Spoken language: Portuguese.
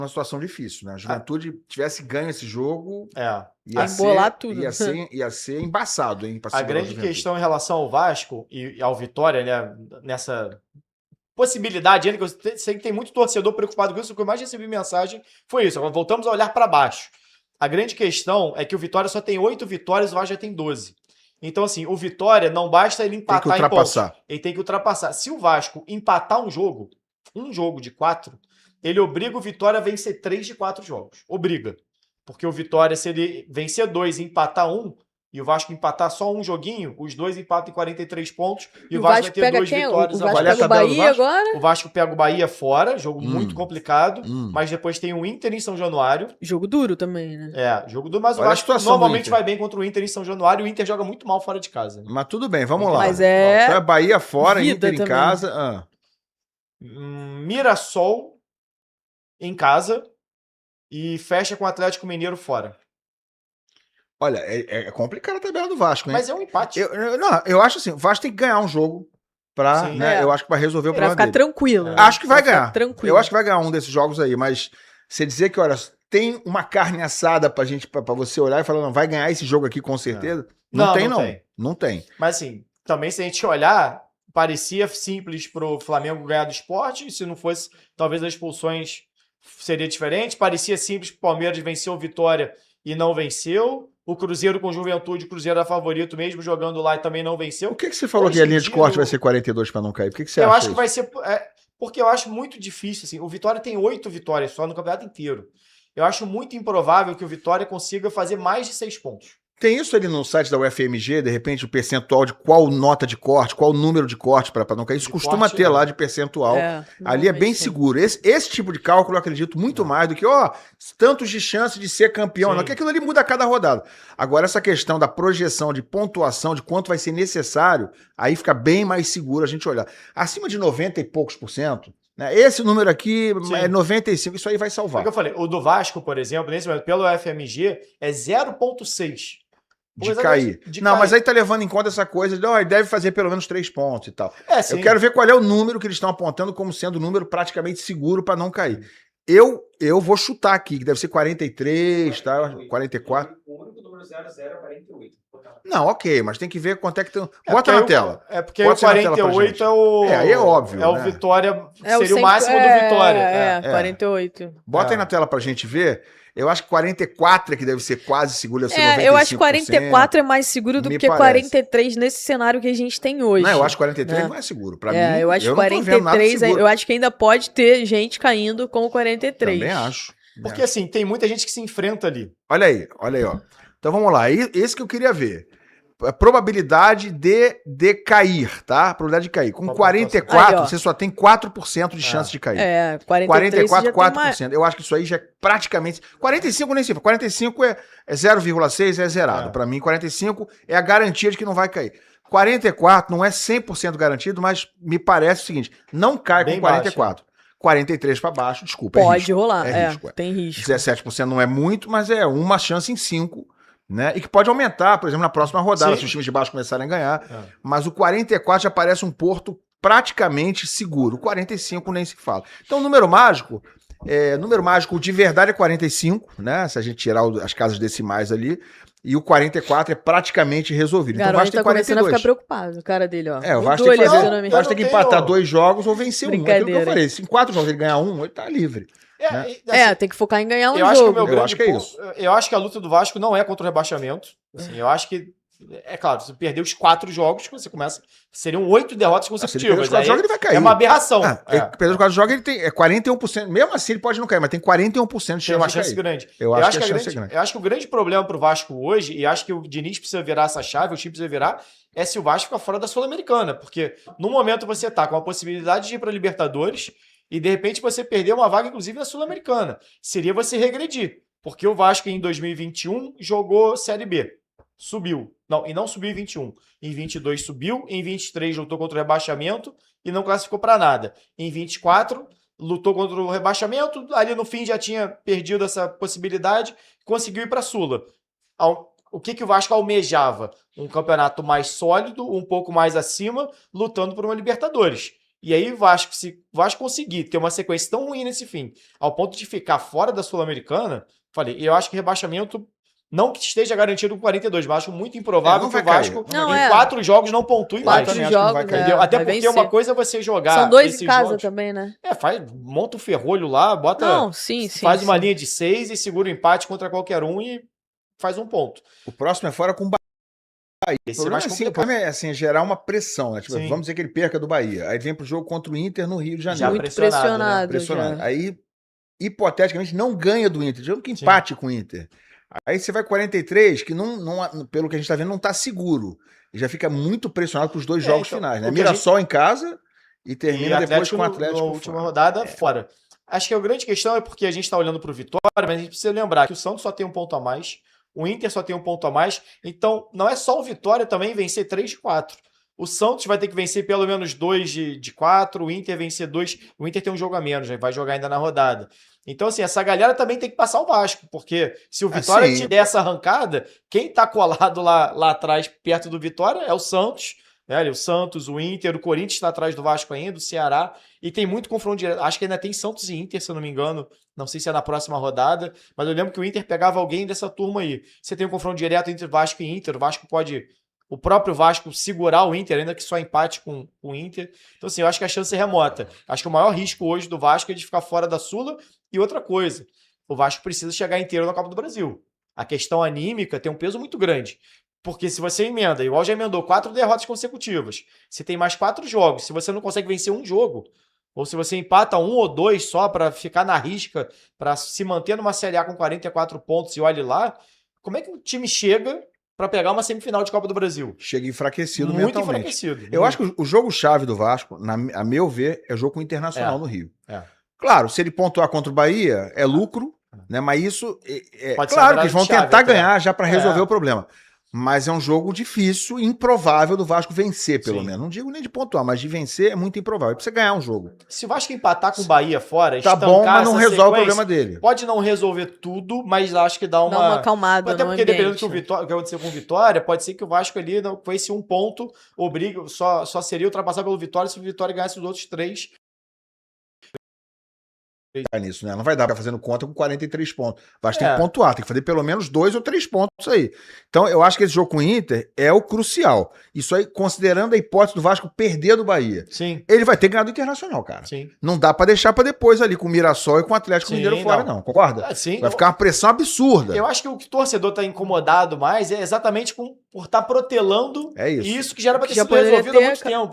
uma situação difícil, né? A Juventude tivesse ganho esse jogo, Ia embolar tudo. Ia ser embaçado, hein? A grande questão em relação ao Vasco e ao Vitória, né? Nessa possibilidade ainda, que eu sei que tem muito torcedor preocupado com isso, o que eu mais recebi mensagem foi isso. Agora voltamos a olhar para baixo. A grande questão é que o Vitória só tem 8 vitórias, o Vasco já tem 12. Então, assim, o Vitória não basta ele empatar em pontos. Ele tem que ultrapassar. Se o Vasco empatar um jogo de 4, ele obriga o Vitória a vencer 3 de 4 jogos. Obriga. Porque o Vitória, se ele vencer 2 e empatar 1, e o Vasco empatar só um joguinho, os dois empatam em 43 pontos, e o Vasco vai ter 2 vitórias. O Vasco pega o Bahia agora? O Vasco pega o Bahia fora, jogo muito complicado, mas depois tem o Inter em São Januário. Jogo duro também, né? Jogo duro, mas o Vasco normalmente vai bem contra o Inter em São Januário, e o Inter joga muito mal fora de casa. Mas tudo bem, vamos lá. Mas então é Bahia fora, Inter em casa. Mirassol em casa e fecha com o Atlético Mineiro fora. Olha, é complicada a tabela do Vasco, né? Mas é um empate. Eu acho assim, o Vasco tem que ganhar um jogo pra, né, eu acho que pra resolver o problema dele. Pra ficar tranquilo. Acho que vai ganhar. Eu acho que vai ganhar um desses jogos aí, mas você dizer que, olha, tem uma carne assada pra você olhar e falar, não, vai ganhar esse jogo aqui com certeza. Não tem. Mas assim, também se a gente olhar, parecia simples pro Flamengo ganhar do Sport, e se não fosse, talvez as expulsões seria diferente. Parecia simples pro Palmeiras vencer o Vitória e não venceu. O Cruzeiro com Juventude, o Cruzeiro era favorito mesmo jogando lá e também não venceu. Por que você falou que a linha de corte vai ser 42 para não cair? Por que você acha Eu acho que vai ser... porque eu acho muito difícil. Assim, o Vitória tem 8 vitórias só no campeonato inteiro. Eu acho muito improvável que o Vitória consiga fazer mais de 6 pontos. Tem isso ali no site da UFMG, de repente, o percentual de qual nota de corte, qual número de corte para não cair. Isso costuma ter lá de percentual. Ali é bem seguro. Esse tipo de cálculo eu acredito muito mais do que, tantos de chance de ser campeão. Não, que aquilo ali muda a cada rodada. Agora, essa questão da projeção, de pontuação, de quanto vai ser necessário, aí fica bem mais seguro a gente olhar. Acima de 90 e poucos %, né? Esse número aqui é 95, isso aí vai salvar. É o que eu falei, o do Vasco, por exemplo, nesse momento, pelo FMG, é 0,6. De cair. Mas aí tá levando em conta essa coisa de, ele deve fazer pelo menos 3 pontos e tal. Eu quero ver qual é o número que eles estão apontando como sendo um número praticamente seguro para não cair. Eu vou chutar aqui, que deve ser 43, tá? 44. O único número 00 é 48. Não, ok, mas tem que ver quanto é que tem. Bota na tela. Porque o 48 é o. Aí é óbvio. É o Vitória. Seria o máximo do Vitória. 48. Bota aí na tela pra gente ver. Eu acho que 44 é que deve ser quase seguro. Eu acho que 44 é mais seguro do que 43 nesse cenário que a gente tem hoje. Não, eu acho que 43 não é seguro. Pra mim, eu acho que 43, eu acho que ainda pode ter gente caindo com o 43. Também acho. Porque assim, tem muita gente que se enfrenta ali. Olha aí, ó. Então vamos lá. Esse que eu queria ver. A probabilidade de cair, tá? Probabilidade de cair. Com 44, você só tem 4% de chance de cair. 44, 4%. Eu acho que isso aí já é praticamente... 45 nem se fala. 45 é 0,6, é zerado. Pra mim, 45 é a garantia de que não vai cair. 44 não é 100% garantido, mas me parece o seguinte, não cai com 44. 43 para baixo, desculpa, pode rolar, risco. Tem risco. 17% não é muito, mas é uma chance em 5%. Né? E que pode aumentar, por exemplo, na próxima rodada, se os times de baixo começarem a ganhar. Mas o 44 já parece um porto praticamente seguro. O 45 nem se fala. Então, o número mágico de verdade é 45, né? Se a gente tirar as casas decimais ali. E o 44 é praticamente resolvido. Então o Vasco tem 42. Começando a ficar preocupado, o cara dele, ó. O Vasco tem que empatar 2 jogos ou vencer um. É aquilo que eu falei. Se em 4 jogos ele ganhar um, ele tá livre. Tem que focar em ganhar um jogo. Eu acho que é isso. Eu acho que a luta do Vasco não é contra o rebaixamento. Assim, eu acho que, claro, se perder os 4 jogos, você começa... Seriam 8 derrotas consecutivas. Se ele perder os 4 jogos, ele vai cair. É uma aberração. Perder os 4 jogos, ele tem 41%. Mesmo assim, ele pode não cair, mas tem 41% de chance de cair. Tem uma chance grande. Eu acho que a chance é grande. Eu acho que o grande problema pro Vasco hoje, e acho que o Diniz precisa virar essa chave, o time precisa virar, é se o Vasco ficar fora da Sul-Americana. Porque no momento você tá com a possibilidade de ir pra Libertadores e de repente você perder uma vaga, inclusive, na Sul-Americana. Seria você regredir. Porque o Vasco em 2021 jogou Série B. Subiu. Não subiu em 21. Em 22 subiu. Em 23 lutou contra o rebaixamento e não classificou para nada. Em 24 lutou contra o rebaixamento. Ali no fim já tinha perdido essa possibilidade. Conseguiu ir para a Sula. O que o Vasco almejava? Um campeonato mais sólido, um pouco mais acima, lutando por uma Libertadores. E aí, se o Vasco conseguir ter uma sequência tão ruim nesse fim, ao ponto de ficar fora da Sul-Americana, eu acho que rebaixamento, não que esteja garantido com 42, mas acho muito improvável que o Vasco, em 4 jogos, não pontue mais. 4 jogos, Até porque vencer. Uma coisa é você jogar. São 2 em casa jogos, também, né? Monta um ferrolho lá, bota. Não, faz uma linha de 6 e segura o empate contra qualquer um e faz um ponto. O próximo é fora com o Bahia. O problema é assim, gerar uma pressão, né? Tipo, vamos dizer que ele perca do Bahia. Aí vem pro jogo contra o Inter no Rio de Janeiro. Muito pressionado. Né? Aí, hipoteticamente, não ganha do Inter. Digamos que empate com o Inter. Aí você vai 43, que não, pelo que a gente tá vendo, não tá seguro. E já fica muito pressionado pros 2 jogos finais, né? Mirassol em casa e termina depois com o Atlético na última rodada fora. Acho que a grande questão é porque a gente tá olhando pro Vitória, mas a gente precisa lembrar que o Santos só tem 1 ponto a mais. O Inter só tem 1 ponto a mais, então não é só o Vitória também vencer 3 de 4. O Santos vai ter que vencer pelo menos 2 de 4, o Inter vencer 2, o Inter tem um jogo a menos, vai jogar ainda na rodada. Então, assim, essa galera também tem que passar o Vasco, porque se o Vitória te der essa arrancada, quem tá colado lá atrás, perto do Vitória, é o Santos, né? O Santos, o Inter, o Corinthians está atrás do Vasco ainda, o Ceará, e tem muito confronto direto. Acho que ainda tem Santos e Inter, se eu não me engano, não sei se é na próxima rodada, mas eu lembro que o Inter pegava alguém dessa turma aí. Você tem um confronto direto entre Vasco e Inter, o Vasco pode, o próprio Vasco, segurar o Inter, ainda que só empate com o Inter. Então, assim, eu acho que a chance é remota. Acho que o maior risco hoje do Vasco é de ficar fora da Sula. E outra coisa, o Vasco precisa chegar inteiro na Copa do Brasil. A questão anímica tem um peso muito grande. Porque se você emenda, igual já emendou 4 derrotas consecutivas, você tem mais 4 jogos, se você não consegue vencer um jogo, ou se você empata 1 ou 2 só para ficar na risca, para se manter numa Série A com 44 pontos e olhe lá, como é que o time chega para pegar uma semifinal de Copa do Brasil? Chega enfraquecido muito mentalmente. Enfraquecido. Eu acho que o jogo-chave do Vasco, a meu ver, é o jogo com o Internacional no Rio. Claro, se ele pontuar contra o Bahia, é lucro, né? Mas isso claro que eles vão tentar ganhar já para resolver o problema. Mas é um jogo difícil, improvável do Vasco vencer, pelo menos. Não digo nem de pontuar, mas de vencer é muito improvável. Precisa ganhar um jogo. Se o Vasco empatar com o Bahia fora, tá bom, mas não resolve o problema dele. Pode não resolver tudo, mas acho que dá uma acalmada. Até porque dependendo do que aconteceu com o Vitória, pode ser que o Vasco ali, com esse 1 ponto, só seria ultrapassado pelo Vitória se o Vitória ganhasse os outros 3. Nisso, né? Não vai dar pra fazendo conta com 43 pontos. Vai ter que pontuar, tem que fazer pelo menos 2 ou 3 pontos aí. Então, eu acho que esse jogo com o Inter é o crucial. Isso aí, considerando a hipótese do Vasco perder do Bahia. Sim. Ele vai ter ganhado do Internacional, cara. Sim. Não dá pra deixar pra depois ali com o Mirassol e com o Atlético Mineiro fora, não. Concorda? Sim. Vai ficar uma pressão absurda. Eu acho que o que o torcedor tá incomodado mais é exatamente por estar protelando isso que já era pra ter sido resolvido há muito tempo.